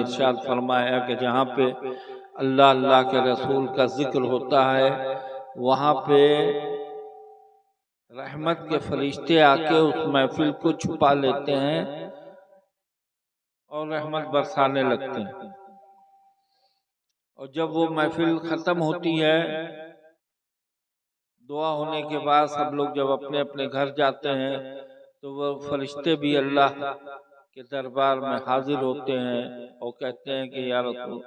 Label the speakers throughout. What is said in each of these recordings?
Speaker 1: نے ارشاد فرمایا کہ جہاں پہ اللہ اللہ کے رسول کا ذکر ہوتا ہے وہاں پہ رحمت کے فرشتے آ کے اس محفل کو چھپا لیتے ہیں اور رحمت برسانے لگتے ہیں، اور جب وہ محفل ختم ہوتی ہے دعا ہونے کے بعد سب لوگ جب اپنے اپنے گھر جاتے ہیں تو وہ فرشتے بھی اللہ کے دربار میں حاضر ہوتے ہیں اور کہتے ہیں کہ یا رسول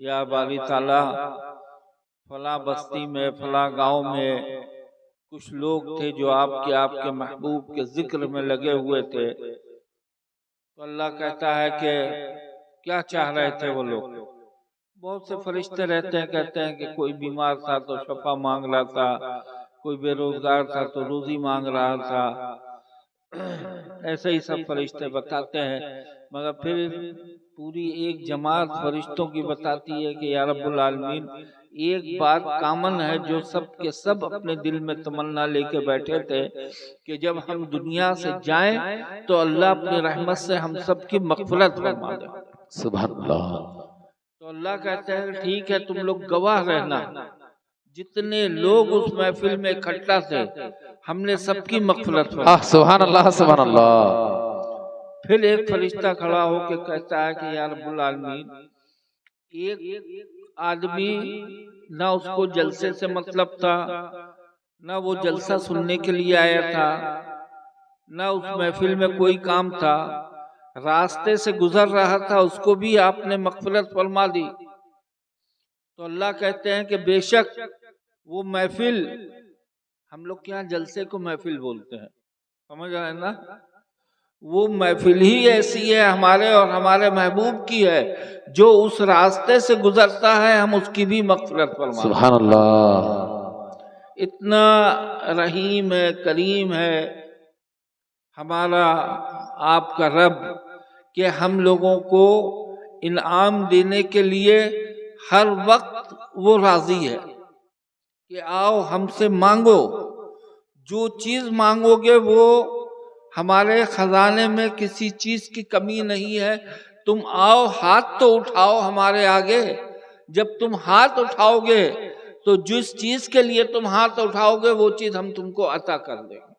Speaker 1: یا باری تعالیٰ فلاں بستی میں فلاں گاؤں میں کچھ لوگ تھے جو آپ کے محبوب کے ذکر میں لگے ہوئے تھے، تو اللہ کہتا ہے کہ کیا چاہ رہے تھے وہ لوگ؟ بہت سے فرشتے رہتے ہیں، کہتے ہیں کہ کوئی بیمار تھا تو شفا مانگ رہا تھا، کوئی بے روزگار تھا تو روزی مانگ رہا تھا، ایسے ہی سب فرشتے بتاتے ہیں، مگر پھر پوری ایک جماعت فرشتوں کی بتاتی ہے کہ یا رب العالمین ایک بات کامن ہے جو سب کے سب اپنے دل میں تمنا لے کے بیٹھے تھے کہ جب ہم دنیا سے جائیں تو اللہ اپنی رحمت سے ہم سب کی مغفرت فرما دے۔
Speaker 2: سبحان اللہ۔
Speaker 1: تو اللہ کہتے ہیں ٹھیک ہے تم لوگ گواہ رہنا، جتنے لوگ اس محفل میں اکٹھا تھے ہم نے سب کی مغفرت فرما دی۔
Speaker 2: سبحان اللہ سبحان اللہ۔
Speaker 1: پھر ایک فرشتہ کھڑا ہو کے کہتا ہے کہ یا رب العالمین ایک آدمی نہ اس کو جلسے سے مطلب تھا، نہ وہ جلسہ سننے کے لیے آیا تھا، نہ اس محفل میں کوئی کام تھا، راستے سے گزر رہا تھا، اس کو بھی آپ نے مغفرت فرما دی۔ تو اللہ کہتے ہیں کہ بے شک وہ محفل، ہم لوگ کیا جلسے کو محفل بولتے ہیں، سمجھ آئے نا، وہ محفل ہی ایسی ہے ہمارے اور ہمارے محبوب کی ہے جو اس راستے سے گزرتا ہے ہم اس کی بھی مغفرت فرماتے ہیں۔
Speaker 2: سبحان اللہ۔
Speaker 1: اتنا رحیم ہے، کریم ہے ہمارا آپ کا رب کہ ہم لوگوں کو انعام دینے کے لیے ہر وقت وہ راضی ہے کہ آؤ ہم سے مانگو، جو چیز مانگو گے وہ ہمارے خزانے میں کسی چیز کی کمی نہیں ہے، تم آؤ ہاتھ تو اٹھاؤ ہمارے آگے، جب تم ہاتھ اٹھاؤ گے تو جس چیز کے لیے تم ہاتھ اٹھاؤ گے وہ چیز ہم تم کو عطا کر دیں گے۔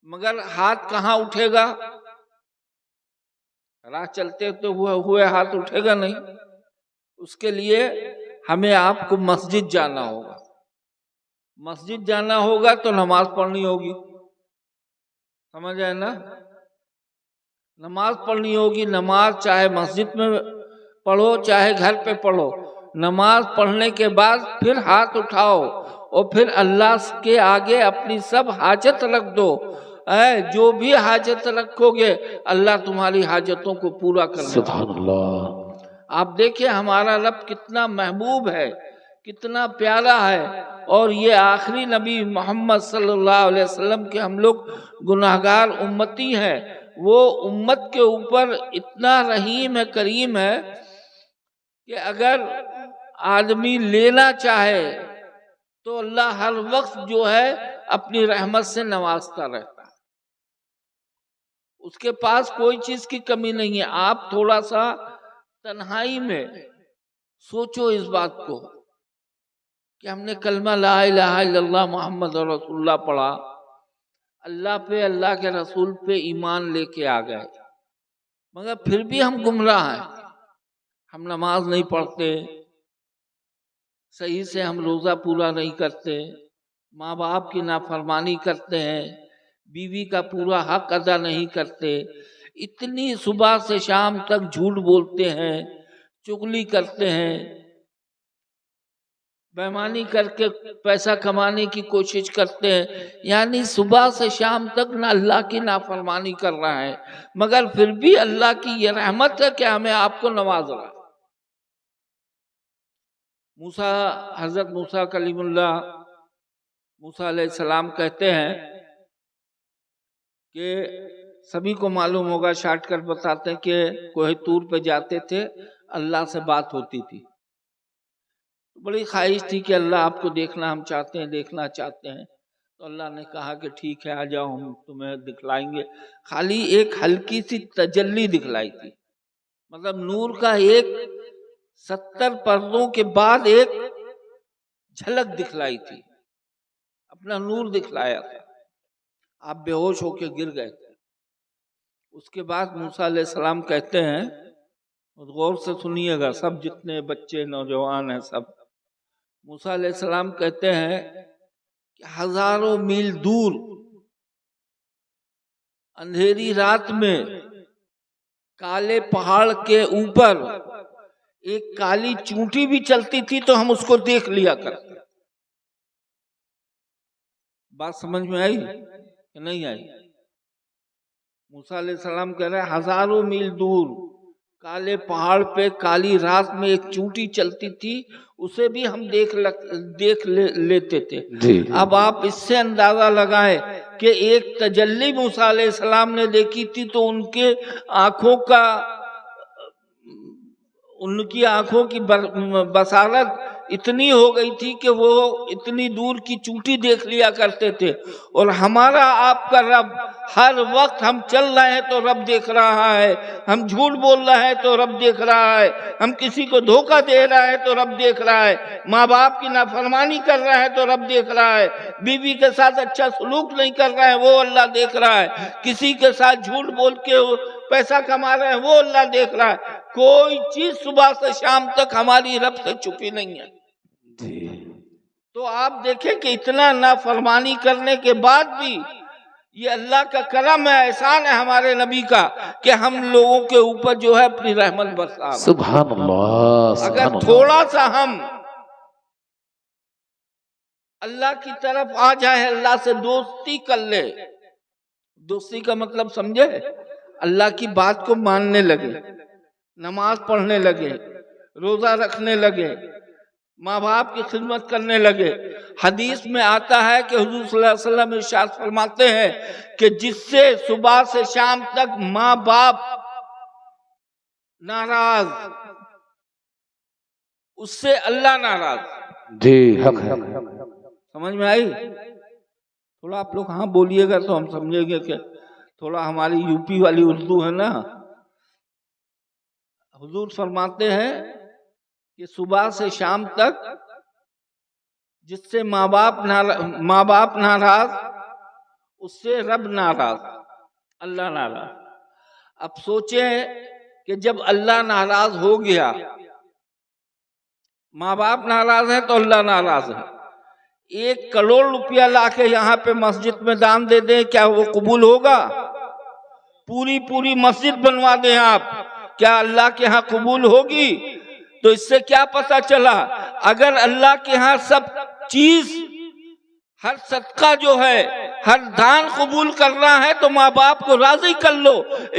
Speaker 1: مگر ہاتھ کہاں اٹھے گا؟ راہ چلتے تو ہوئے ہاتھ اٹھے گا نہیں، اس کے لیے ہمیں آپ کو مسجد جانا ہوگا، مسجد جانا ہوگا تو نماز پڑھنی ہوگی، سمجھ آئے نا، نماز پڑھنی ہوگی، نماز چاہے مسجد میں پڑھو چاہے گھر پہ پڑھو، نماز پڑھنے کے بعد پھر ہاتھ اٹھاؤ اور پھر اللہ کے آگے اپنی سب حاجت رکھ دو، جو بھی حاجت رکھو گے اللہ تمہاری حاجتوں کو پورا کرے۔
Speaker 2: سبحان اللہ۔
Speaker 1: آپ دیکھیں ہمارا رب کتنا محبوب ہے، کتنا پیارا ہے، اور یہ آخری نبی محمد صلی اللہ علیہ وسلم کے ہم لوگ گناہگار امتی ہیں، وہ امت کے اوپر اتنا رحیم ہے، کریم ہے کہ اگر آدمی لینا چاہے تو اللہ ہر وقت جو ہے اپنی رحمت سے نوازتا رہتا ہے، اس کے پاس کوئی چیز کی کمی نہیں ہے۔ آپ تھوڑا سا تنہائی میں سوچو اس بات کو کہ ہم نے کلمہ لا الہ الا اللہ محمد رسول اللہ پڑھا، اللہ پہ اللہ کے رسول پہ ایمان لے کے آ گئے، مگر پھر بھی ہم گمراہ ہیں، ہم نماز نہیں پڑھتے، صحیح سے ہم روزہ پورا نہیں کرتے، ماں باپ کی نافرمانی کرتے ہیں، بیوی کا پورا حق ادا نہیں کرتے، اتنی صبح سے شام تک جھوٹ بولتے ہیں، چغلی کرتے ہیں، بےایمانی کر کے پیسہ کمانے کی کوشش کرتے ہیں، یعنی صبح سے شام تک نہ اللہ کی نافرمانی کر رہا ہے، مگر پھر بھی اللہ کی یہ رحمت ہے کہ ہمیں آپ کو نواز رہا ہے۔ حضرت موسیٰ کلیم اللہ موسیٰ علیہ السلام کہتے ہیں کہ سبھی کو معلوم ہوگا، شارٹ کٹ بتاتے ہیں کہ کوہ طور پہ جاتے تھے، اللہ سے بات ہوتی تھی، بڑی خواہش تھی کہ اللہ آپ کو دیکھنا ہم چاہتے ہیں، دیکھنا چاہتے ہیں، تو اللہ نے کہا کہ ٹھیک ہے آ جاؤ ہم تمہیں دکھلائیں گے، خالی ایک ہلکی سی تجلی دکھلائی تھی، مطلب نور کا ایک 70 پردوں کے بعد ایک جھلک دکھلائی تھی، اپنا نور دکھلایا تھا، آپ بے ہوش ہو کے گر گئے تھے۔ اس کے بعد موسیٰ علیہ السلام کہتے ہیں، غور سے سنیے گا سب، جتنے بچے نوجوان ہیں سب، موسیٰ علیہ السلام کہتے ہیں کہ ہزاروں میل دور اندھیری رات میں کالے پہاڑ کے اوپر ایک کالی چونٹی بھی چلتی تھی تو ہم اس کو دیکھ لیا کرتے۔ بات سمجھ میں آئی کہ نہیں آئی؟ موسیٰ علیہ السلام کہہ رہے ہیں ہزاروں میل دور کالے پہاڑ پہ کالی رات میں ایک چونٹی چلتی تھی، اسے بھی ہم دیکھ لیتے تھے۔ اب آپ اس سے اندازہ لگائیں کہ ایک تجلی موسیٰ علیہ السلام نے دیکھی تھی تو ان کی آنکھوں کی بصارت اتنی ہو گئی تھی کہ وہ اتنی دور کی چونٹی دیکھ لیا کرتے تھے۔ اور ہمارا آپ کا رب ہر وقت ہم چل رہے ہیں تو رب دیکھ رہا ہے، ہم جھوٹ بول رہے ہیں تو رب دیکھ رہا ہے، ہم کسی کو دھوکہ دے رہا ہے تو رب دیکھ رہا ہے، ماں باپ کی نافرمانی کر رہا ہے تو رب دیکھ رہا ہے، بیوی کے ساتھ اچھا سلوک نہیں کر رہا ہے وہ اللہ دیکھ رہا ہے، کسی کے ساتھ جھوٹ بول کے پیسہ کما رہے ہیں وہ اللہ دیکھ رہا ہے۔ کوئی چیز صبح سے شام تک ہماری رب سے چھپی نہیں ہے۔ تو آپ دیکھیں کہ اتنا نافرمانی کرنے کے بعد بھی یہ اللہ کا کرم ہے، احسان ہے ہمارے نبی کا کہ ہم لوگوں کے اوپر جو ہے اپنی رحمت برسا۔
Speaker 2: سبحان اللہ۔
Speaker 1: اگر تھوڑا سا ہم اللہ کی طرف آ جائے، اللہ سے دوستی کر لے، دوستی کا مطلب سمجھے، اللہ کی بات کو ماننے لگے، نماز پڑھنے لگے، روزہ رکھنے لگے، ماں باپ کی خدمت کرنے لگے۔ حدیث میں آتا ہے کہ حضور صلی اللہ علیہ وسلم ارشاد فرماتے ہیں کہ جس سے صبح سے شام تک ماں باپ ناراض، اس سے اللہ ناراض۔
Speaker 2: جی حق ہے۔
Speaker 1: سمجھ میں آئی؟ تھوڑا آپ لوگ ہاں بولیے گا تو ہم سمجھیں گے کہ تھوڑا ہماری یوپی والی اردو ہے نا۔ حضور فرماتے ہیں کہ صبح سے شام تک جس سے ماں باپ ناراض، اس سے رب ناراض، اللہ ناراض۔ اب سوچیں کہ جب اللہ ناراض ہو گیا، ماں باپ ناراض ہے تو اللہ ناراض ہے، 1 کروڑ روپیہ لا کے یہاں پہ مسجد میں دان دے دیں، کیا وہ قبول ہوگا؟ پوری مسجد بنوا دیں آپ، کیا اللہ کے ہاں قبول ہوگی؟ تو اس سے کیا پتہ چلا، اگر اللہ کے ہاں سب چیز، ہر صدقہ جو ہے، ہر دان قبول کرنا ہے تو ماں باپ کو راضی کر لو۔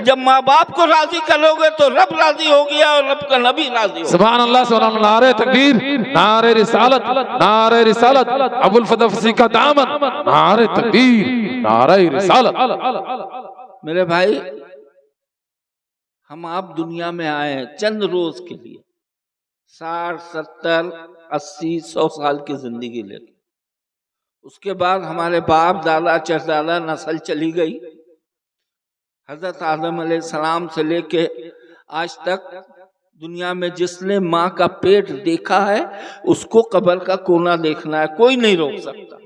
Speaker 1: جب ماں باپ کو راضی کرو گے تو رب راضی ہو گیا اور رب کا نبی راضی ہو گیا۔
Speaker 2: سبحان اللہ، سبحان اللہ، نعرہ تکبیر، نعرہ رسالت، نعرہ رسالت، ابو الفتح فصیح کا دامن، نعرہ تکبیر، نعرہ رسالت۔
Speaker 1: میرے بھائی، ہم آپ دنیا میں آئے ہیں چند روز کے لیے، 60 70 80 100 سال کی زندگی لے کے، اس کے بعد ہمارے باپ دادا چچادا نسل چلی گئی۔ حضرت آدم علیہ السلام سے لے کے آج تک دنیا میں جس نے ماں کا پیٹ دیکھا ہے اس کو قبر کا کونا دیکھنا ہے، کوئی نہیں روک سکتا۔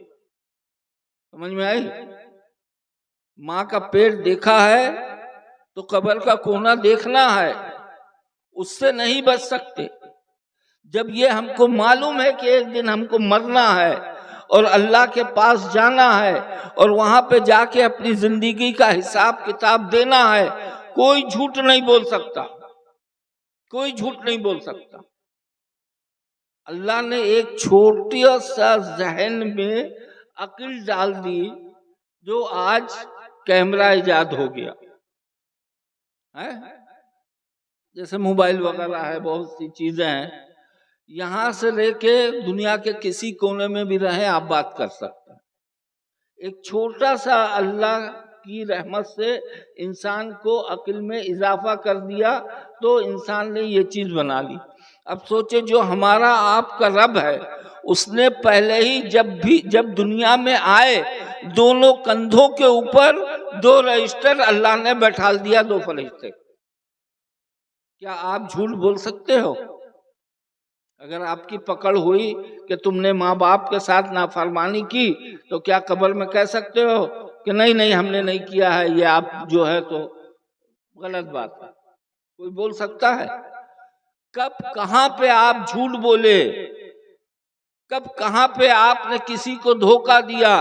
Speaker 1: سمجھ میں آئی؟ ماں کا پیٹ دیکھا ہے تو قبر کا کونا دیکھنا ہے، اس سے نہیں بچ سکتے۔ جب یہ ہم کو معلوم ہے کہ ایک دن ہم کو مرنا ہے اور اللہ کے پاس جانا ہے اور وہاں پہ جا کے اپنی زندگی کا حساب کتاب دینا ہے، کوئی جھوٹ نہیں بول سکتا، کوئی جھوٹ نہیں بول سکتا۔ اللہ نے ایک چھوٹا سا ذہن میں عقل ڈال دی جو آج کیمرہ ایجاد ہو گیا ہے، جیسے موبائل وغیرہ ہے، بہت سی چیزیں ہیں، یہاں سے لے کے دنیا کے کسی کونے میں بھی رہیں آپ بات کر سکتے ہیں۔ ایک چھوٹا سا اللہ کی رحمت سے انسان کو عقل میں اضافہ کر دیا تو انسان نے یہ چیز بنا لی۔ اب سوچے جو ہمارا آپ کا رب ہے، اس نے پہلے ہی جب دنیا میں آئے، دونوں کندھوں کے اوپر 2 رجسٹر اللہ نے بیٹھال دیا، 2 فرشتے۔ کیا آپ جھوٹ بول سکتے ہو؟ اگر آپ کی پکڑ ہوئی کہ تم نے ماں باپ کے ساتھ نافرمانی کی تو کیا قبر میں کہہ سکتے ہو کہ نہیں ہم نے نہیں کیا ہے، یہ آپ جو ہے تو غلط بات ہے؟ کوئی بول سکتا ہے؟ کب کہاں پہ آپ جھوٹ بولے، کب کہاں پہ آپ نے کسی کو دھوکہ دیا،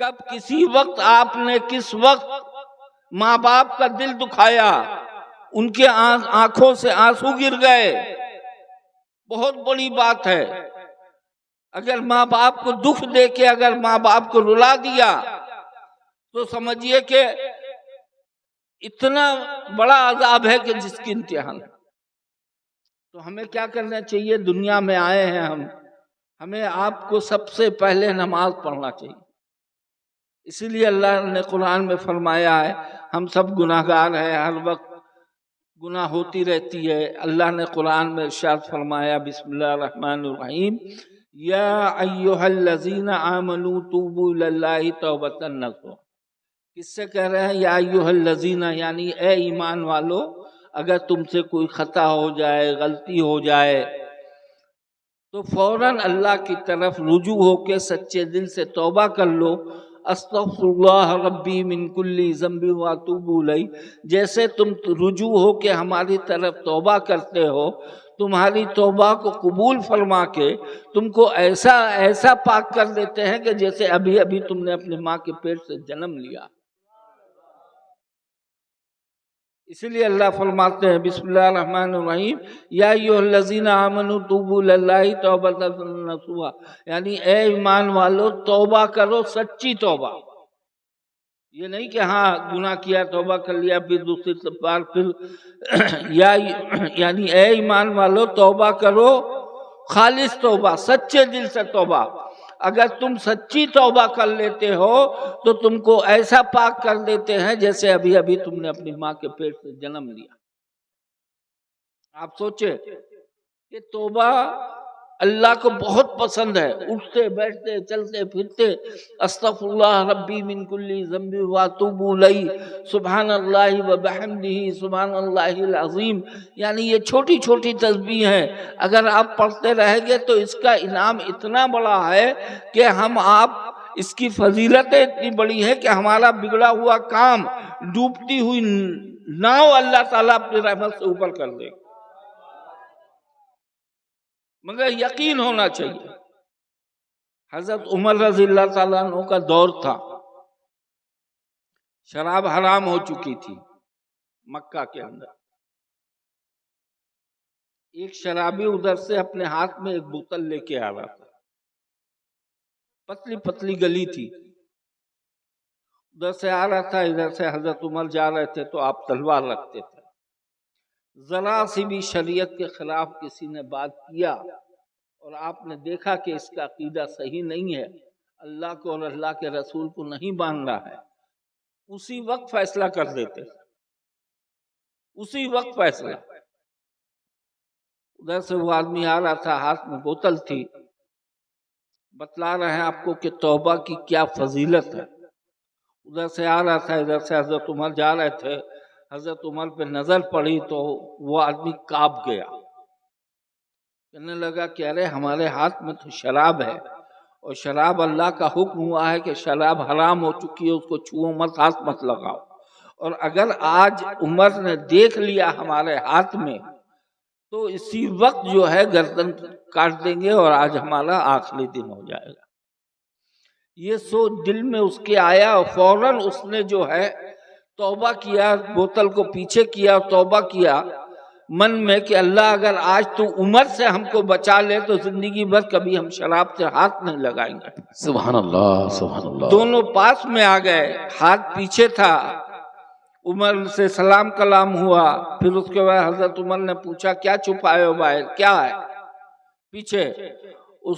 Speaker 1: کب کسی وقت آپ نے کس وقت ماں باپ کا دل دکھایا، ان کے آنکھوں سے آنسو گر گئے؟ بہت بڑی بات ہے۔ اگر ماں باپ کو دکھ دے کے اگر ماں باپ کو رلا دیا تو سمجھیے کہ اتنا بڑا عذاب ہے کہ جس کی انتہا نہیں۔ تو ہمیں کیا کرنا چاہیے؟ دنیا میں آئے ہیں ہمیں آپ کو سب سے پہلے نماز پڑھنا چاہیے۔ اسی لیے اللہ نے قرآن میں فرمایا ہے ہم سب گناہگار ہیں، ہر وقت گناہ ہوتی رہتی ہے۔ اللہ نے قرآن میں ارشاد فرمایا بسم اللہ الرحمن الرحیم یا ایھا الذین آمنوا توبوا الی اللہ توبۃ نصوحا۔ کس سے کہہ رہے ہیں یا ایھا الذین؟ یعنی اے ایمان والو، اگر تم سے کوئی خطا ہو جائے، غلطی ہو جائے تو فوراً اللہ کی طرف رجوع ہو کے سچے دل سے توبہ کر لو۔ استغفر اللہ ربی من کل ذنب واتوب الیہ، جیسے تم رجوع ہو کے ہماری طرف توبہ کرتے ہو، تمہاری توبہ کو قبول فرما کے تم کو ایسا پاک کر دیتے ہیں کہ جیسے ابھی ابھی تم نے اپنی ماں کے پیٹ سے جنم لیا۔ اسی لیے اللہ فرماتے ہیں بسم اللہ الرحمن الرحیم یا ایھا الذین آمنوا توبوا الی اللہ توبۃ نصوحا، یعنی اے ایمان والو توبہ کرو، سچی توبہ۔ یہ نہیں کہ ہاں گناہ کیا توبہ کر لیا پھر دوسری بار پھر یعنی اے ایمان والو توبہ کرو، خالص توبہ، سچے دل سے توبہ۔ اگر تم سچی توبہ کر لیتے ہو تو تم کو ایسا پاک کر دیتے ہیں جیسے ابھی ابھی تم نے اپنی ماں کے پیٹ سے جنم لیا۔ آپ سوچے کہ توبہ اللہ کو بہت پسند ہے۔ اٹھتے بیٹھتے چلتے پھرتے استغفر اللہ ربی من کل ذنب واتوب الیہ، سبحان اللہ وبحمدہ سبحان اللہ العظیم، یعنی یہ چھوٹی چھوٹی تسبیح ہیں، اگر آپ پڑھتے رہیں گے تو اس کا انعام اتنا بڑا ہے کہ اس کی فضیلتیں اتنی بڑی ہے کہ ہمارا بگڑا ہوا کام، ڈوبتی ہوئی ناؤ اللہ تعالیٰ اپنی رحمت سے اوپر کر دے، مگر یقین ہونا چاہیے۔ حضرت عمر رضی اللہ تعالیٰ عنہ کا دور تھا، شراب حرام ہو چکی تھی مکہ کے اندر۔ ایک شرابی ادھر سے اپنے ہاتھ میں ایک بوتل لے کے آ رہا تھا، پتلی پتلی گلی تھی، ادھر سے آ رہا تھا، ادھر سے حضرت عمر جا رہے تھے تو آپ تلوار رکھتے تھے۔ ذرا سی بھی شریعت کے خلاف کسی نے بات کیا اور آپ نے دیکھا کہ اس کا عقیدہ صحیح نہیں ہے، اللہ کو اور اللہ کے رسول کو نہیں مان رہا ہے، اسی وقت فیصلہ کر دیتے، اسی وقت فیصلہ۔ ادھر سے وہ آدمی آ رہا تھا، ہاتھ میں بوتل تھی، بتلا رہے ہیں آپ کو کہ توبہ کی کیا فضیلت ہے۔ ادھر سے آ رہا تھا، ادھر سے حضرت عمر جا رہے تھے، حضرت عمر پہ نظر پڑی تو وہ آدمی کانپ گیا، کہنے لگا کہ ارے ہمارے ہاتھ میں تو شراب ہے، اور شراب اللہ کا حکم ہوا ہے کہ شراب حرام ہو چکی ہے، اس کو چھوؤ مت، ہاتھ مت لگاؤ، اور اگر آج عمر نے دیکھ لیا ہمارے ہاتھ میں تو اسی وقت جو ہے گردن کاٹ دیں گے اور آج ہمارا آخری دن ہو جائے گا۔ یہ سوچ دل میں اس کے آیا اور فوراً اس نے جو ہے توبہ کیا، بوتل کو پیچھے کیا، توبہ کیا من میں کہ اللہ اگر آج تو عمر سے ہم کو بچا لے تو زندگی بھر کبھی ہم شراب سے ہاتھ نہیں لگائیں گے۔
Speaker 2: سبحان اللہ سبحان اللہ۔
Speaker 1: دونوں پاس میں آ گئے، ہاتھ پیچھے تھا، عمر سے سلام کلام ہوا، پھر اس کے بعد حضرت عمر نے پوچھا کیا چھپائے ہو باہر، کیا ہے پیچھے؟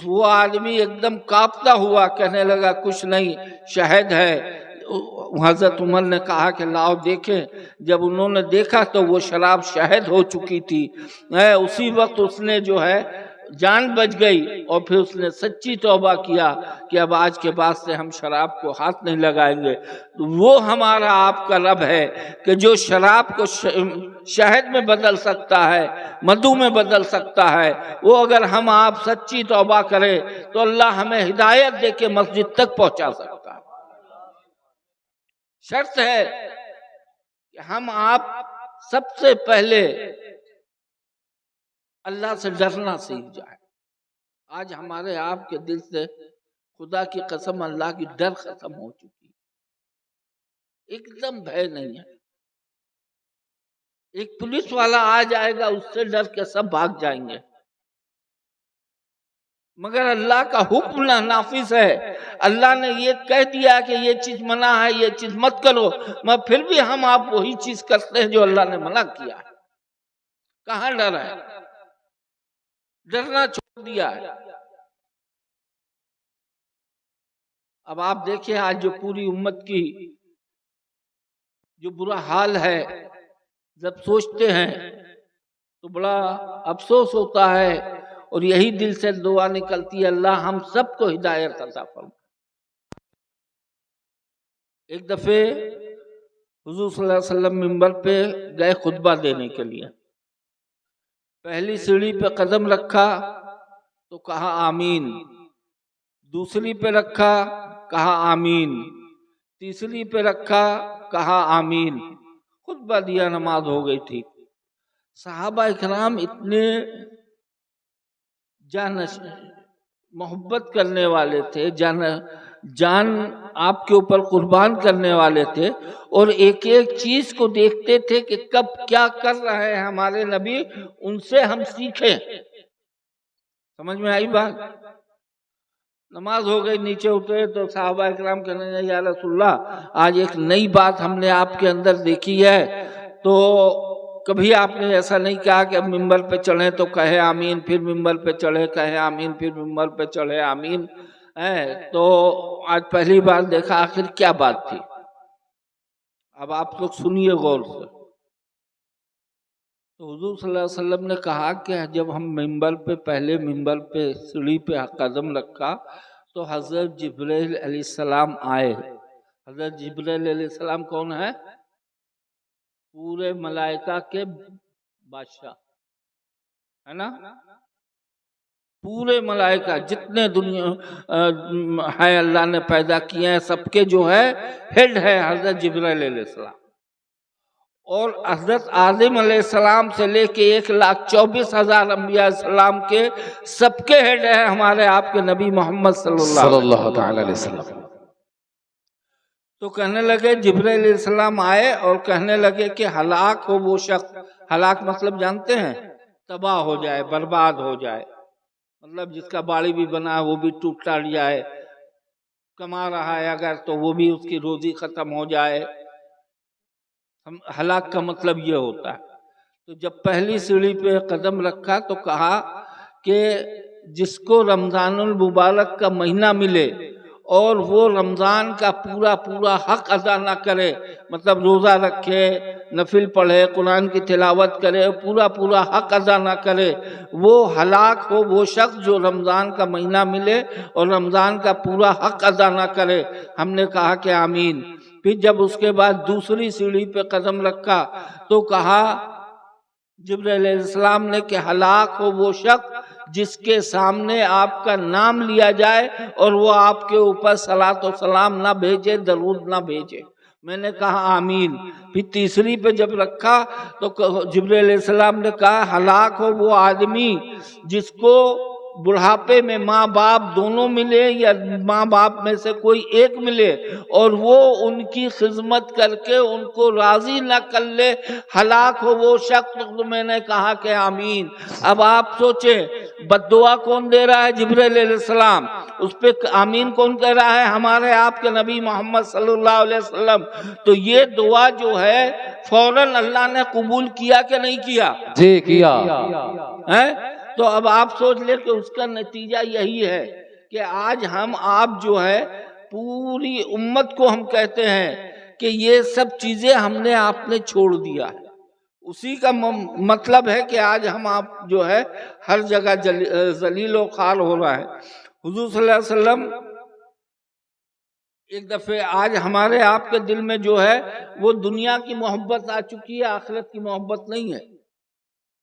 Speaker 1: وہ آدمی ایک دم کانپتا ہوا کہنے لگا کچھ نہیں، شہد ہے۔ حضرت عمر نے کہا کہ لاؤ دیکھیں، جب انہوں نے دیکھا تو وہ شراب شہد ہو چکی تھی۔ اسی وقت اس نے جو ہے جان بچ گئی اور پھر اس نے سچی توبہ کیا کہ اب آج کے بعد سے ہم شراب کو ہاتھ نہیں لگائیں گے، وہ ہمارا آپ کا رب ہے کہ جو شراب کو شہد میں بدل سکتا ہے، مدھو میں بدل سکتا ہے، وہ اگر ہم آپ سچی توبہ کریں تو اللہ ہمیں ہدایت دے کے مسجد تک پہنچا سکتا ہے۔ شرط ہے کہ ہم آپ سب سے پہلے اللہ سے ڈرنا سیکھ جائے۔ آج ہمارے آپ کے دل سے خدا کی قسم اللہ کی ڈر ختم ہو چکی، ایک دم بھے نہیں ہے۔ ایک پولیس والا آ جائے گا، اس سے ڈر کے سب بھاگ جائیں گے، مگر اللہ کا حکم نافذ ہے۔ اللہ نے یہ کہہ دیا کہ یہ چیز منع ہے، یہ چیز مت کرو، مگر پھر بھی ہم آپ وہی چیز کرتے ہیں جو اللہ نے منع کیا ہے۔ کہاں ڈر ہے؟ ڈرنا چھوڑ دیا ہے۔ اب آپ دیکھیں آج جو پوری امت کی جو برا حال ہے، جب سوچتے ہیں تو بڑا افسوس ہوتا ہے، اور یہی دل سے دعا نکلتی ہے اللہ ہم سب کو ہدایت عطا فرما۔ ایک دفعہ حضور صلی اللہ علیہ وسلم منبر پہ گئے خطبہ دینے کے لیے، پہلی سیڑھی پہ قدم رکھا تو کہا آمین، دوسری پہ رکھا کہا آمین، تیسری پہ رکھا کہا آمین، خطبہ دیا، نماز ہو گئی تھی۔ صحابہ اکرام اتنے محبت کرنے والے تھے، جان آپ کے اوپر قربان کرنے والے تھے، اور ایک ایک چیز کو دیکھتے تھے کہ کب کیا کر رہے ہیں ہمارے نبی، ان سے ہم سیکھیں۔ سمجھ میں آئی بات؟ نماز ہو گئی، نیچے اترے تو صحابہ اکرام کہنے لگے یا رسول اللہ آج ایک نئی بات ہم نے آپ کے اندر دیکھی ہے، تو کبھی آپ نے ایسا نہیں کہا کہ اب ممبر پہ چڑھیں تو کہے آمین، پھر ممبر پہ چڑھے کہے آمین، پھر ممبر پہ چڑھے آمین، تو آج پہلی بار دیکھا، آخر کیا بات تھی؟ اب آپ لوگ سنیے غور سے۔ تو حضور صلی اللہ علیہ وسلم نے کہا کہ جب ہم ممبر پہ پہلے ممبر پہ سیڑھی پہ قدم رکھا تو حضرت جبرائیل علیہ السلام آئے۔ حضرت جبرائیل علیہ السلام کون ہے؟ پورے ملائکہ کے بادشاہ ہے نا، پورے ملائکہ جتنے دنیا ہے اللہ نے پیدا کیے ہیں سب کے جو ہے ہیڈ ہے حضرت جبرائیل علیہ السلام، اور حضرت آدم علیہ السلام سے لے کے 1,24,000 انبیاء السلام کے سب کے ہیڈ ہے ہمارے آپ کے نبی محمد صلی اللہ علیہ وسلم۔ تو کہنے لگے، جبرائیل علیہ السلام آئے اور کہنے لگے کہ ہلاک ہو وہ شخص، ہلاک مطلب جانتے ہیں؟ تباہ ہو جائے، برباد ہو جائے، مطلب جس کا باڑی بھی بنا ہے وہ بھی ٹوٹ ٹاٹ جائے، کما رہا ہے اگر تو وہ بھی اس کی روزی ختم ہو جائے۔ ہلاک کا مطلب یہ ہوتا ہے۔ تو جب پہلی سیڑھی پہ قدم رکھا تو کہا کہ جس کو رمضان المبارک کا مہینہ ملے اور وہ رمضان کا پورا حق ادا نہ کرے، مطلب روزہ رکھے، نفل پڑھے، قرآن کی تلاوت کرے، پورا حق ادا نہ کرے، وہ ہلاک ہو وہ شخص جو رمضان کا مہینہ ملے اور رمضان کا پورا حق ادا نہ کرے۔ ہم نے کہا کہ آمین۔ پھر جب اس کے بعد دوسری سیڑھی پہ قدم رکھا تو کہا جبرائیل علیہ السلام نے کہ ہلاک ہو وہ شخص جس کے سامنے آپ کا نام لیا جائے اور وہ آپ کے اوپر صلاۃ و سلام نہ بھیجے، درود نہ بھیجے۔ میں نے کہا آمین۔ پھر تیسری پہ جب رکھا تو جبرائیل علیہ السلام نے کہا ہلاک ہو وہ آدمی جس کو بڑھاپے میں ماں باپ دونوں ملے یا ماں باپ میں سے کوئی ایک ملے اور وہ ان کی خدمت کر کے ان کو راضی نہ کر لے، ہلاک ہو وہ شخص۔ تو میں نے کہا کہ آمین۔ اب آپ سوچیں بد دعا کون دے رہا ہے؟ جبرائیل علیہ السلام۔ اس پہ آمین کون کہہ رہا ہے؟ ہمارے آپ کے نبی محمد صلی اللہ علیہ وسلم۔ تو یہ دعا جو ہے فوراً اللہ نے قبول کیا کہ نہیں کیا؟
Speaker 2: جی کیا۔
Speaker 1: تو اب آپ سوچ لیں کہ اس کا نتیجہ یہی ہے کہ آج ہم آپ جو ہے پوری امت کو ہم کہتے ہیں کہ یہ سب چیزیں ہم نے آپ نے چھوڑ دیا ہے۔ اسی کا مطلب ہے کہ آج ہم آپ جو ہے ہر جگہ ذلیل و خوار ہو رہا ہے۔ حضور صلی اللہ علیہ وسلم ایک دفعہ آج ہمارے آپ کے دل میں جو ہے وہ دنیا کی محبت آ چکی ہے، آخرت کی محبت نہیں ہے۔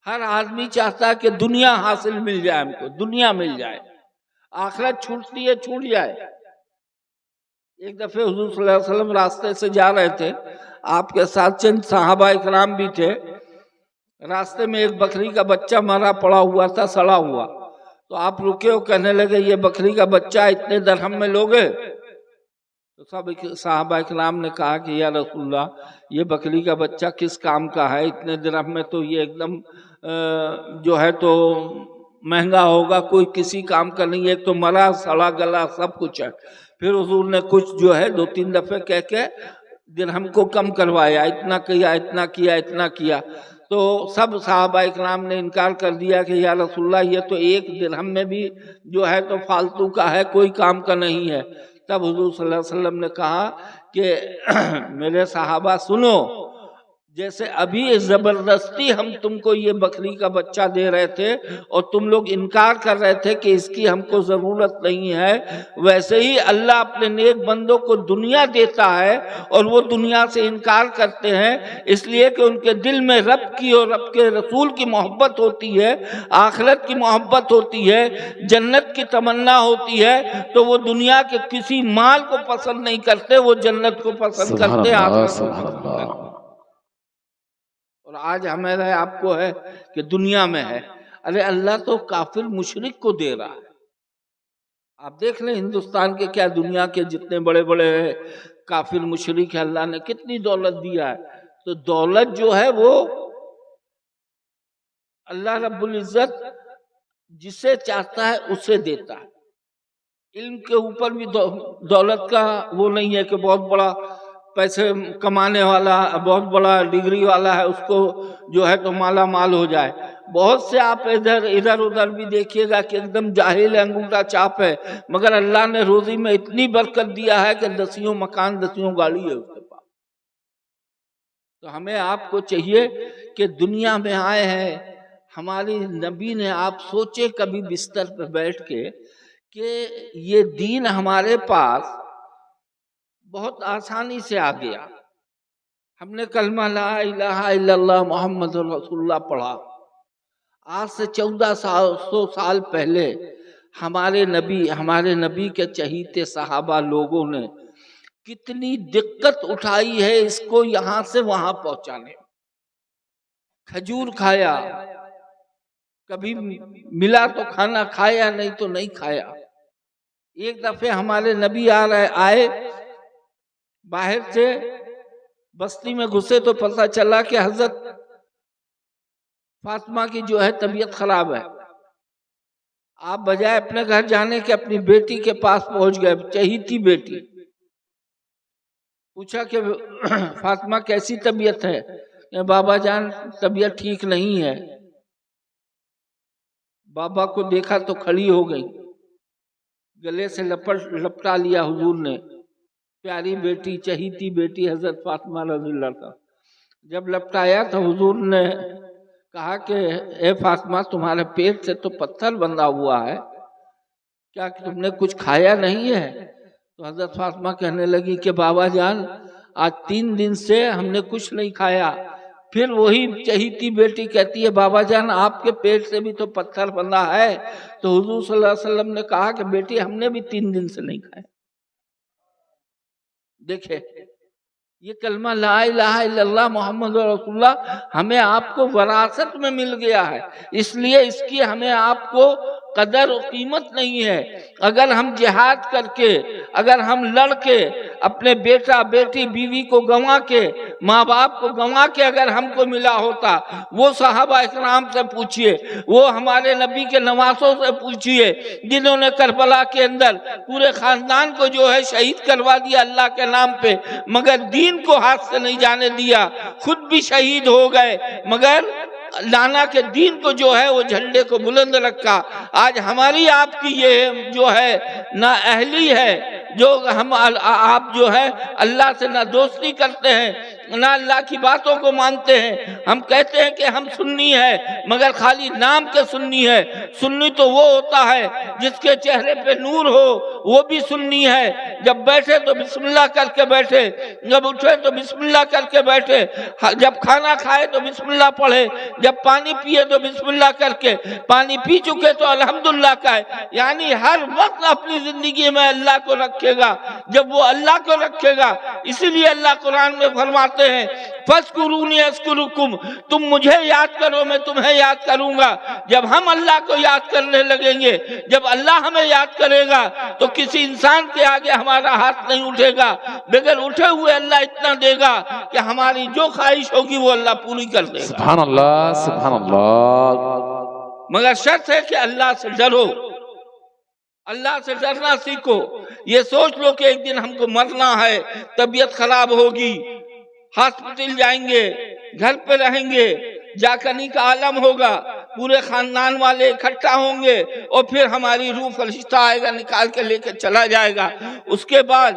Speaker 1: ہر آدمی چاہتا ہے کہ دنیا حاصل مل جائے، ہم کو دنیا مل جائے، آخرت چھوٹتی ہے چھوٹ جائے۔ ایک دفعہ حضور صلی اللہ علیہ وسلم راستے سے جا رہے تھے، آپ کے ساتھ چند صحابہ اکرام بھی تھے۔ راستے میں ایک بکری کا بچہ مرا پڑا ہوا تھا، سڑا ہوا، تو آپ رکے اور کہنے لگے یہ بکری کا بچہ اتنے درہم میں لوگے؟ تو سب صحابہ اکرام نے کہا کہ یا رسول اللہ یہ بکری کا بچہ کس کام کا ہے، اتنے درہم میں تو یہ ایک دم جو ہے تو مہنگا ہوگا، کوئی کسی کام کا نہیں ہے، ایک تو مرا سڑا گلا سب کچھ ہے۔ پھر حضور نے کچھ جو ہے 2-3 دفعے کہہ کے درہم کو کم کروایا، اتنا کیا اتنا کیا اتنا کیا، تو سب صحابہ اکرام نے انکار کر دیا کہ یا رسول اللہ یہ تو 1 درہم میں بھی جو ہے تو فالتو کا ہے، کوئی کام کا نہیں ہے۔ تب حضور صلی اللہ علیہ وسلم نے کہا کہ میرے صحابہ سنو، جیسے ابھی زبردستی ہم تم کو یہ بکری کا بچہ دے رہے تھے اور تم لوگ انکار کر رہے تھے کہ اس کی ہم کو ضرورت نہیں ہے، ویسے ہی اللہ اپنے نیک بندوں کو دنیا دیتا ہے اور وہ دنیا سے انکار کرتے ہیں، اس لیے کہ ان کے دل میں رب کی اور رب کے رسول کی محبت ہوتی ہے، آخرت کی محبت ہوتی ہے، جنت کی تمنا ہوتی ہے، تو وہ دنیا کے کسی مال کو پسند نہیں کرتے، وہ جنت کو پسند کرتے، آخرت کو پسند کرتے۔ اور آج ہمارا آپ کو ہے کہ دنیا میں ہے، ارے اللہ تو کافر مشرک کو دے رہا ہے۔ آپ دیکھ لیں ہندوستان کے کیا دنیا کے جتنے بڑے بڑے کافر مشرک ہیں، اللہ نے کتنی دولت دیا ہے، تو دولت جو ہے وہ اللہ رب العزت جسے چاہتا ہے اسے دیتا ہے۔ علم کے اوپر بھی دولت کا وہ نہیں ہے کہ بہت بڑا پیسے کمانے والا بہت بڑا ڈگری والا ہے اس کو جو ہے تو مالا مال ہو جائے۔ بہت سے آپ ادھر ادھر بھی دیکھیے گا کہ ایک دم جاہل انگوٹھا چاپ ہے، مگر اللہ نے روزی میں اتنی برکت دیا ہے کہ 10 مکان 10 گاڑی ہے اس کے پاس۔ تو ہمیں آپ کو چاہیے کہ دنیا میں آئے ہیں، ہماری نبی نے آپ سوچے کبھی بستر پہ بیٹھ کے کہ یہ دین ہمارے پاس بہت آسانی سے آ گیا۔ ہم نے کلمہ لا الہ الا اللہ محمد رسول اللہ پڑھا، آج سے 1400 سال پہلے ہمارے نبی کے چہیتے صحابہ لوگوں نے کتنی دقت اٹھائی ہے اس کو یہاں سے وہاں پہنچانے۔ کھجور کھایا، کبھی ملا تو کھانا کھایا، نہیں تو نہیں کھایا۔ ایک دفعہ ہمارے نبی آئے باہر سے، بستی میں گھسے تو پتہ چلا کہ حضرت فاطمہ کی جو ہے طبیعت خراب ہے۔ آپ بجائے اپنے گھر جانے کے اپنی بیٹی کے پاس پہنچ گئے، چہیتی بیٹی۔ پوچھا کہ فاطمہ کیسی طبیعت ہے؟ کہ بابا جان طبیعت ٹھیک نہیں ہے۔ بابا کو دیکھا تو کھڑی ہو گئی، گلے سے لپٹا لیا حضور نے، پیاری بیٹی چہیتی بیٹی حضرت فاطمہ رضی اللہ عنہا۔ جب لپٹایا تو حضور نے کہا کہ اے فاطمہ تمہارے پیٹ سے تو پتھر بندھا ہوا ہے، کیا تم نے کچھ کھایا نہیں ہے؟ تو حضرت فاطمہ کہنے لگی کہ بابا جان آج 3 دن سے ہم نے کچھ نہیں کھایا۔ پھر وہی چہیتی بیٹی کہتی ہے بابا جان آپ کے پیٹ سے بھی تو پتھر بندھا ہے۔ تو حضور صلی اللہ علیہ وسلم نے کہا کہ بیٹی ہم نے بھی 3 دن سے نہیں کھایا۔ دیکھیں یہ کلمہ لا الہ الا اللہ محمد رسول اللہ ہمیں آپ کو وراثت میں مل گیا ہے، اس لیے اس کی ہمیں آپ کو قدر و قیمت نہیں ہے۔ اگر ہم جہاد کر کے، اگر ہم لڑ کے، اپنے بیٹا بیٹی بیوی کو گنوا کے، ماں باپ کو گنوا کے اگر ہم کو ملا ہوتا، وہ صحابہ اکرام سے پوچھئے، وہ ہمارے نبی کے نواسوں سے پوچھئے جنہوں نے کربلا کے اندر پورے خاندان کو جو ہے شہید کروا دیا اللہ کے نام پہ، مگر دین کو ہاتھ سے نہیں جانے دیا، خود بھی شہید ہو گئے مگر لانا کے دین کو جو ہے وہ جھنڈے کو بلند رکھا۔ آج ہماری آپ کی یہ جو ہے نا اہلی ہے، جو ہم آپ جو ہے اللہ سے نہ دوستی کرتے ہیں، نہ اللہ کی باتوں کو مانتے ہیں. ہم کہتے ہیں کہ ہم سنی ہے مگر خالی نام کے سنی ہے. سنی تو وہ ہوتا ہے جس کے چہرے پہ نور ہو، وہ بھی سنی ہے. جب بیٹھے تو بسم اللہ کر کے بیٹھے، جب اٹھے تو بسم اللہ کر کے بیٹھے، جب کھانا کھائے تو بسم اللہ پڑھے، جب پانی پیے تو بسم اللہ کر کے، پانی پی چکے تو الحمدللہ کہے. یعنی ہر وقت اپنی زندگی میں اللہ کو رکھے گا. جب وہ اللہ کو رکھے گا، اسی لیے اللہ قرآن میں فرماتے ہیں فَاذْكُرُونِي أَذْكُرُكُمْ، تم مجھے یاد کرو میں تمہیں یاد کروں گا. جب ہم اللہ کو یاد کرنے لگیں گے، جب اللہ ہمیں یاد کرے گا تو کسی انسان کے آگے ہمارا ہاتھ نہیں اٹھے گا. بغیر اٹھے ہوئے اللہ اتنا دے گا کہ ہماری جو خواہش ہوگی وہ اللہ پوری کر دے گا.
Speaker 2: سبحان اللہ، سبحان اللہ.
Speaker 1: مگر شرط ہے کہ اللہ سے ڈرو، اللہ سے ڈرنا سیکھو. یہ سوچ لو کہ ایک دن ہم کو مرنا ہے، طبیعت خراب ہوگی، ہاسپٹل جائیں گے، گھر پہ رہیں گے، جاکنی کا عالم ہوگا، پورے خاندان والے اکٹھا ہوں گے اور پھر ہماری روح فرشتہ آئے گا نکال کے لے کے چلا جائے گا. اس کے بعد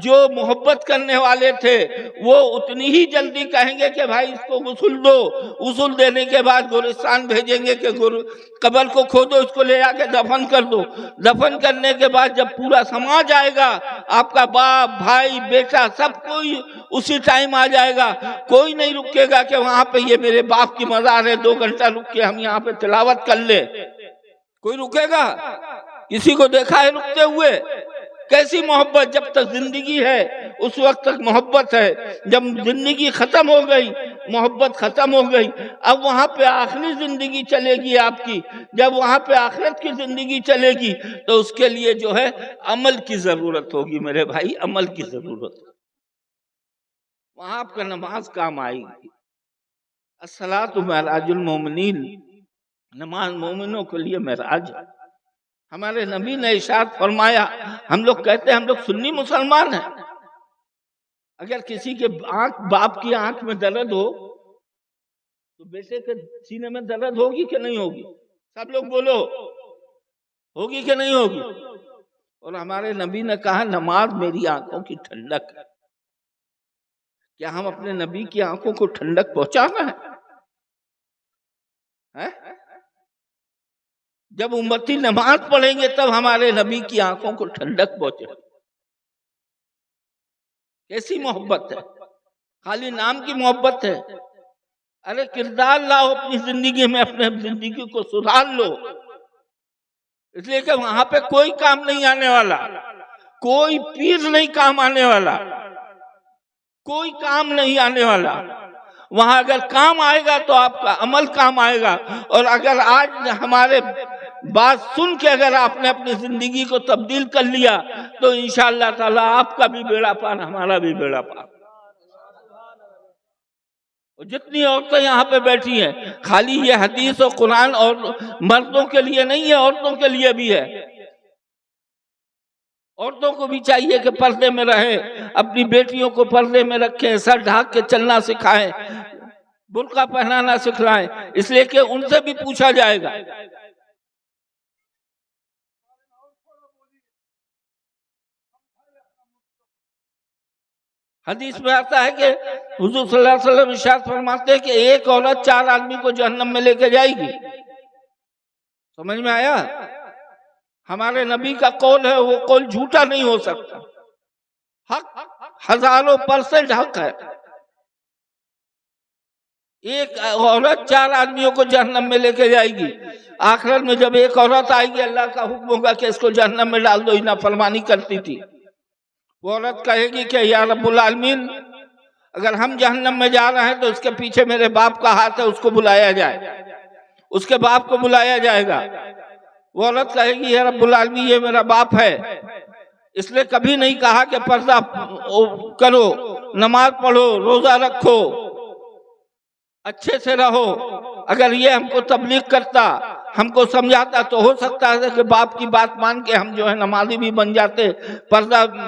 Speaker 1: جو محبت کرنے والے تھے وہ اتنی ہی جلدی کہیں گے کہ بھائی اس کو غسل دو. غسل دینے کے بعد گورستان بھیجیں گے کہ قبر کو کھودو، اس کو لے جا کے دفن کر دو. دفن کرنے کے بعد جب پورا سماج آئے گا، آپ کا باپ، بھائی، بیٹا، سب کوئی اسی ٹائم آ جائے گا. کوئی نہیں رکے گا کہ وہاں پہ یہ میرے باپ کی مزار ہے 2 گھنٹہ رک کے ہم یہاں پہ تلاوت کر لے. کوئی رکے گا؟ کسی کو دیکھا ہے رکتے ہوئے؟ کیسی محبت؟ جب تک زندگی ہے اس وقت تک محبت ہے. جب زندگی ختم ہو گئی محبت ختم ہو گئی. اب وہاں پہ آخری زندگی چلے گی آپ کی. جب وہاں پہ آخرت کی زندگی چلے گی تو اس کے لیے جو ہے عمل کی ضرورت ہوگی میرے بھائی، عمل کی ضرورت. وہاں آپ کا نماز کام آئے گی. الصلاۃ معراج المومنین، نماز مومنوں کے لیے معراج ہے. ہمارے نبی نے ارشاد فرمایا، ہم لوگ کہتے ہیں ہم لوگ سنی مسلمان ہیں، اگر کسی کے باپ کی آنکھ میں درد ہو تو بیٹے کے سینے میں درد ہوگی کہ نہیں ہوگی؟ سب لوگ بولو، ہوگی کہ نہیں ہوگی؟ اور ہمارے نبی نے کہا نماز میری آنکھوں کی ٹھنڈک ہے. کیا ہم اپنے نبی کی آنکھوں کو ٹھنڈک پہنچانا ہے؟ جب امتی نماز پڑھیں گے تب ہمارے نبی کی آنکھوں کو ٹھنڈک پہنچے. کیسی محبت ہے؟ خالی نام کی محبت ہے؟ ارے کردار لاؤ اپنی زندگی میں، اپنے زندگی کو سدھار لو. اس لیے کہ وہاں پہ کوئی کام نہیں آنے والا، کوئی پیر نہیں کام آنے والا، کوئی کام نہیں آنے والا. وہاں اگر کام آئے گا تو آپ کا عمل کام آئے گا. اور اگر آج ہمارے بات سن کے اگر آپ نے اپنی زندگی کو تبدیل کر لیا تو انشاءاللہ تعالی آپ کا بھی بیڑا پار، ہمارا بھی بیڑا پار. جتنی عورتیں یہاں پہ بیٹھی ہیں، خالی یہ حدیث و قرآن اور مردوں کے لیے نہیں ہے، عورتوں کے لیے بھی ہے. عورتوں کو بھی چاہیے کہ پردے میں رہیں، اپنی بیٹیوں کو پردے میں رکھیں، سر ڈھانک کے چلنا سکھائیں، برقع پہنانا سکھلائیں، اس لیے کہ ان سے بھی پوچھا جائے گا. حدیث میں آتا ہے کہ حضور صلی اللہ علیہ وسلم ارشاد فرماتے ہیں کہ ایک عورت 4 آدمی کو جہنم میں لے کے جائے گی. سمجھ میں آیا؟ ہمارے نبی کا قول ہے، وہ قول جھوٹا نہیں ہو سکتا، حق 1000% حق ہے. ایک عورت 4 آدمیوں کو جہنم میں لے کے جائے گی. آخرت میں جب ایک عورت آئے گی اللہ کا حکم ہوگا کہ اس کو جہنم میں ڈال دو، یہ نافرمانی کرتی تھی. وہ عورت کہے گی کہ یا رب العالمین اگر ہم جہنم میں جا رہے ہیں تو اس کے پیچھے میرے باپ کا ہاتھ ہے، اس کو بلایا جائے، اس کے باپ کو بلایا جائے گا. وہ عورت کہے گی یا رب العالمین یہ میرا باپ ہے، اس نے کبھی نہیں کہا کہ پردہ کرو، نماز پڑھو، روزہ رکھو، اچھے سے رہو. اگر یہ ہم کو تبلیغ کرتا، ہم کو سمجھاتا تو ہو سکتا ہے کہ باپ کی بات مان کے ہم جو ہے نمازی بھی بن جاتے،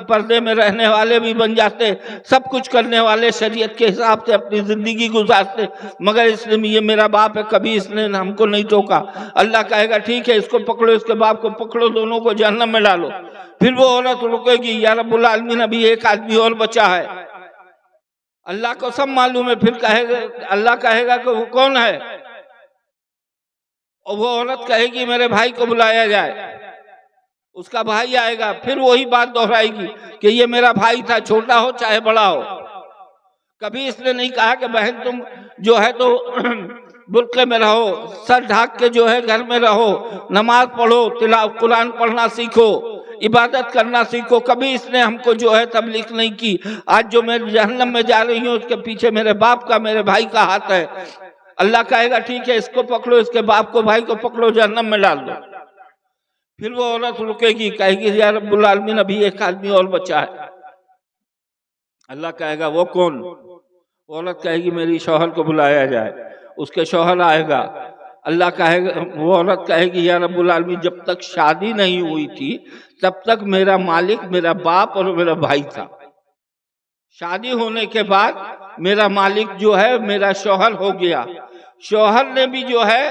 Speaker 1: پردے میں رہنے والے بھی بن جاتے، سب کچھ کرنے والے شریعت کے حساب سے اپنی زندگی گزارتے. مگر اس نے یہ میرا باپ ہے، کبھی اس نے ہم کو نہیں ٹوکا. اللہ کہے گا ٹھیک ہے اس کو پکڑو، اس کے باپ کو پکڑو، دونوں کو جہنم میں ڈالو. پھر وہ عورت رکے گی یا رب العالمین ابھی ایک آدمی اور بچا ہے. اللہ کو سب معلوم ہے، پھر کہے گا اللہ کہے گا کہ وہ کون ہے، اور وہ عورت کہے گی میرے بھائی کو بلایا جائے، اس کا بھائی آئے گا، پھر وہی بات دہرائے گی کہ یہ میرا بھائی تھا، چھوٹا ہو چاہے بڑا ہو۔ کبھی اس نے نہیں کہا کہ بہن تم جو ہے تو برقعے میں رہو، سر ڈھانک کے جو ہے گھر میں رہو، نماز پڑھو، قرآن پڑھنا سیکھو، عبادت کرنا سیکھو۔ کبھی اس نے ہم کو جو ہے تبلیغ نہیں کی۔ آج جو میں جہنم میں جا رہی ہوں اس کے پیچھے میرے باپ کا، میرے بھائی کا ہاتھ ہے۔ اللہ کہے گا ٹھیک ہے، اس کو پکڑو، اس کے باپ کو، بھائی کو پکڑو، جہنم میں ڈال دو۔ پھر وہ عورت رکے گی، کہے گی یا رب العالمین ابھی ایک آدمی اور بچا ہے۔ اللہ کہے گا وہ کون؟ وہ عورت کہے گی میری شوہر کو بلایا جائے، اس کے شوہر آئے گا۔ اللہ کہے گا، وہ عورت کہے گی یا رب العالمین جب تک شادی نہیں ہوئی تھی تب تک میرا مالک میرا باپ اور میرا بھائی تھا، شادی ہونے کے بعد میرا مالک جو ہے میرا شوہر ہو گیا۔ شوہر نے بھی جو ہے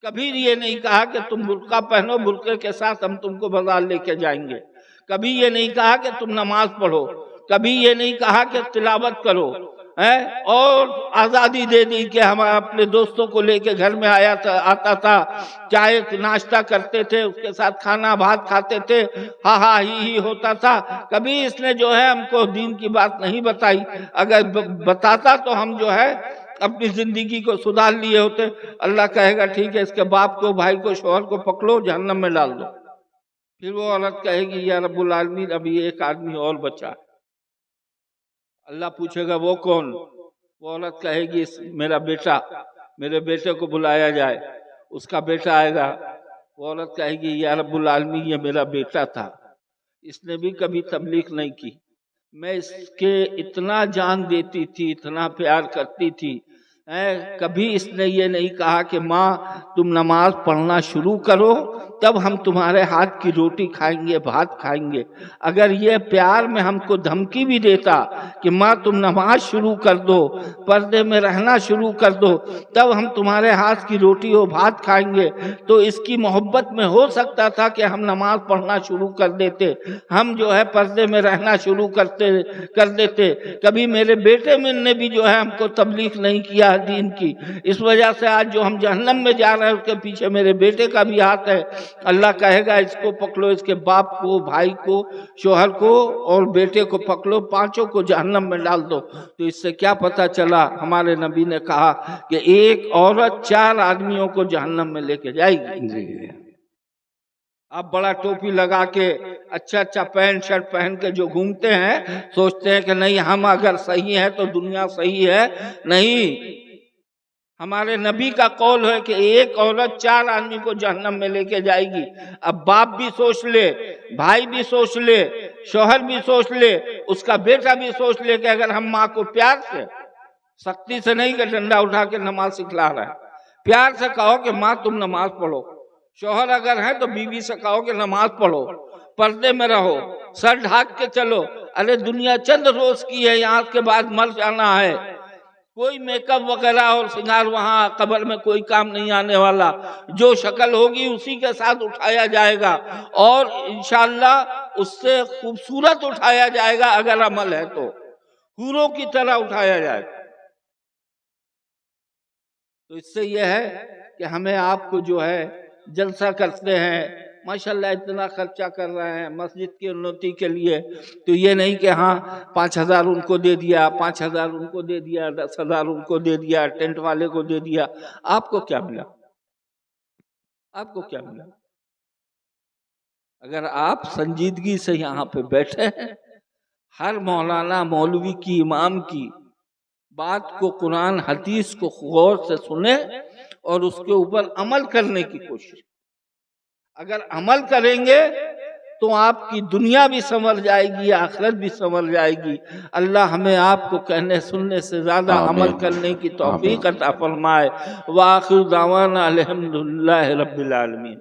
Speaker 1: کبھی یہ نہیں کہا کہ تم برقع پہنو، برقعے کے ساتھ ہم تم کو بازار لے کے جائیں گے، کبھی یہ نہیں کہا کہ تم نماز پڑھو، کبھی یہ نہیں کہا کہ تلاوت کرو، اور آزادی دے دی کہ ہم اپنے دوستوں کو لے کے گھر میں آتا تھا، چائے ناشتہ کرتے تھے، اس کے ساتھ کھانا بھات کھاتے تھے، ہاں ہاں ہی ہوتا تھا۔ کبھی اس نے جو ہے ہم کو دین کی بات نہیں بتائی، اگر بتاتا تو ہم جو ہے اپنی زندگی کو سدھار لیے ہوتے۔ اللہ کہے گا ٹھیک ہے، اس کے باپ کو، بھائی کو، شوہر کو پکڑو، جہنم میں ڈال دو۔ پھر وہ عورت کہے گی یا رب العالمین ابھی ایک آدمی اور بچا ہے۔ اللہ پوچھے گا وہ کون؟ وہ عورت کہے گی میرا بیٹا، میرے بیٹے کو بلایا جائے، اس کا بیٹا آئے گا۔ وہ عورت کہے گی یا رب العالمین یہ میرا بیٹا تھا، اس نے بھی کبھی تبلیغ نہیں کی، میں اس کے اتنا جان دیتی تھی، اتنا پیار کرتی تھی، کبھی اس نے یہ نہیں کہا کہ ماں تم نماز پڑھنا شروع کرو تب ہم تمہارے ہاتھ کی روٹی کھائیں گے، بھات کھائیں گے۔ اگر یہ پیار میں ہم کو دھمکی بھی دیتا کہ ماں تم نماز شروع کر دو، پردے میں رہنا شروع کر دو تب ہم تمہارے ہاتھ کی روٹی اور بھات کھائیں گے، تو اس کی محبت میں ہو سکتا تھا کہ ہم نماز پڑھنا شروع کر دیتے، ہم جو ہے پردے میں رہنا شروع کر دیتے۔ کبھی میرے بیٹے میں نے بھی جو ہے ہم کو تبلیغ نہیں کیا دین کی، اس وجہ سے آج جو ہم جہنم میں جا رہے ہیں اس کے پیچھے میرے بیٹے کا بھی ہاتھ ہے۔ اللہ کہے گا اس کو پکڑو، اس کے باپ کو، بھائی کو، شوہر کو اور بیٹے کو پکڑو، پانچوں کو جہنم میں ڈال دو۔ تو اس سے کیا پتہ چلا؟ ہمارے نبی نے کہا کہ ایک عورت 4 آدمیوں کو جہنم میں لے کے جائے گی۔ اب بڑا ٹوپی لگا کے اچھا پینٹ شرٹ پہن کے جو گھومتے ہیں، سوچتے ہیں کہ نہیں ہم اگر صحیح ہے تو دنیا صحیح ہے۔ نہیں، ہمارے نبی کا قول ہے کہ ایک عورت 4 آدمی کو جہنم میں لے کے جائے گی۔ اب باپ بھی سوچ لے، بھائی بھی سوچ لے، شوہر بھی سوچ لے، اس کا بیٹا بھی سوچ لے کہ اگر ہم ماں کو پیار سے، سختی سے نہیں کہ ڈنڈا اٹھا کے نماز سکھلا رہا ہے، پیار سے کہو کہ ماں تم نماز پڑھو، شوہر اگر ہے تو بیوی سے کہو کہ نماز پڑھو، پردے میں رہو، سر ڈھانک کے چلو۔ ارے دنیا چند روز کی ہے، یہاں کے بعد مر جانا ہے، کوئی میک اپ وغیرہ اور سنگار وہاں قبر میں کوئی کام نہیں آنے والا، جو شکل ہوگی اسی کے ساتھ اٹھایا جائے گا، اور انشاءاللہ اس سے خوبصورت اٹھایا جائے گا اگر عمل ہے تو، حوروں کی طرح اٹھایا جائے گا۔ تو اس سے یہ ہے کہ ہمیں آپ کو جو ہے جلسہ کرتے ہیں، ماشاءاللہ اتنا خرچہ کر رہے ہیں مسجد کی انتی کے لیے، تو یہ نہیں کہ ہاں 5000 ان کو دے دیا، 5000 ان کو دے دیا، 10,000 ان کو دے دیا، ٹینٹ والے کو دے دیا۔ آپ کو کیا ملا؟ آپ کو کیا ملا؟ اگر آپ سنجیدگی سے یہاں پہ بیٹھے ہیں، ہر مولانا مولوی کی، امام کی بات کو، قرآن حدیث کو غور سے سنیں اور اس کے اوپر عمل کرنے کی کوشش۔ اگر عمل کریں گے تو آپ کی دنیا بھی سنور جائے گی، آخرت بھی سنور جائے گی۔ اللہ ہمیں آپ کو کہنے سننے سے زیادہ عمل کرنے کی توفیق عطا فرمائے۔ وآخر دعوانا الحمدللہ رب العالمین۔